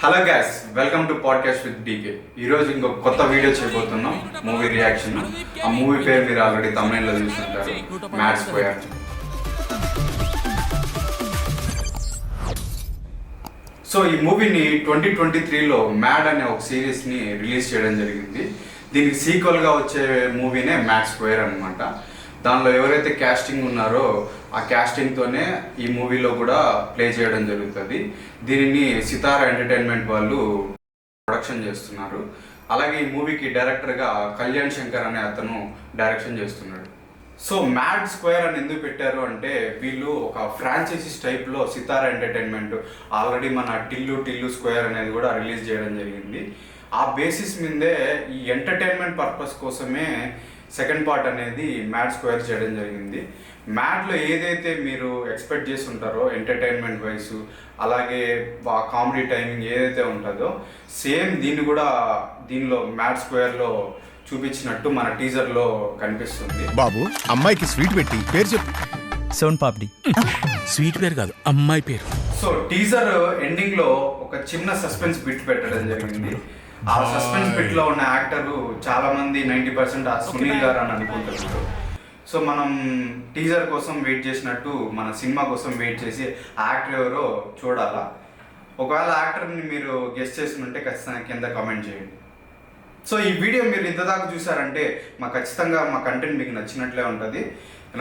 Hello guys, welcome to podcast with DK. ఈరోజు ఇంకొక కొత్త వీడియో చేయబోతున్నాం, మూవీ రియాక్షన్. ఆ మూవీ పేరు మీరు ఆల్రెడీ తమిళలో చూస్తుంటారు, మ్యాడ్ స్క్వేర్. సో ఈ మూవీని 2023లో మ్యాడ్ అనే ఒక సిరీస్ని రిలీజ్ చేయడం జరిగింది. దీనికి సీక్వెల్గా వచ్చే మూవీనే మ్యాడ్ స్క్వేర్ అనమాట. దానిలో ఎవరైతే క్యాస్టింగ్ ఉన్నారో ఆ క్యాస్టింగ్తోనే ఈ మూవీలో కూడా ప్లే చేయడం జరుగుతుంది. దీనిని సితారా ఎంటర్టైన్మెంట్ వాళ్ళు ప్రొడక్షన్ చేస్తున్నారు. అలాగే ఈ మూవీకి డైరెక్టర్గా కళ్యాణ్ శంకర్ అనే అతను డైరెక్షన్ చేస్తున్నాడు. సో మ్యాడ్ స్క్వేర్ అని ఎందుకు పెట్టారు అంటే, వీళ్ళు ఒక ఫ్రాంచైజీస్ టైప్లో సితారా ఎంటర్టైన్మెంట్ ఆల్రెడీ మన టిల్లు స్క్వేర్ అనేది కూడా రిలీజ్ చేయడం జరిగింది. ఆ బేసిస్ మీదే ఈ ఎంటర్టైన్మెంట్ పర్పస్ కోసమే సెకండ్ పార్ట్ అనేది మ్యాడ్ స్క్వేర్ చేయడం జరిగింది. మ్యాడ్లో ఏదైతే మీరు ఎక్స్పెక్ట్ చేసి ఉంటారో ఎంటర్టైన్మెంట్ వైస్, అలాగే కామెడీ టైమింగ్ ఏదైతే ఉంటుందో సేమ్ దీన్ని కూడా దీనిలో మ్యాడ్ స్క్వేర్లో చూపించినట్టు మన టీజర్లో కనిపిస్తుంది. బాబు, అమ్మాయికి స్వీట్ పెట్టి పేరు చెప్పు. సోన్ పాపిడి. స్వీట్ పేరు కాదు, అమ్మాయి పేరు. సో టీజర్ ఎండింగ్లో ఒక చిన్న సస్పెన్స్ బిట్ పెట్టడం జరిగింది. ఆ సస్పెన్స్ బిట్ లో ఉన్న యాక్టర్ చాలా మంది 90% సునీల్ గారు అని అనుకుంటున్నారు. సో మనం టీజర్ కోసం వెయిట్ చేసినట్టు మన సినిమా కోసం వెయిట్ చేసి యాక్టర్ ఎవరో చూడాలా. ఒకవేళ యాక్టర్ని మీరు గెస్ట్ చేసినట్టే ఖచ్చితంగా కింద కామెంట్ చేయండి. సో ఈ వీడియో మీరు ఇంతదాకా చూసారంటే ఖచ్చితంగా మా కంటెంట్ మీకు నచ్చినట్లే ఉంటుంది.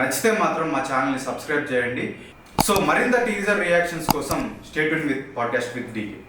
నచ్చితే మాత్రం మా ఛానల్ని సబ్స్క్రైబ్ చేయండి. సో మరింత టీజర్ రియాక్షన్స్ కోసం stay tune with podcast with DK.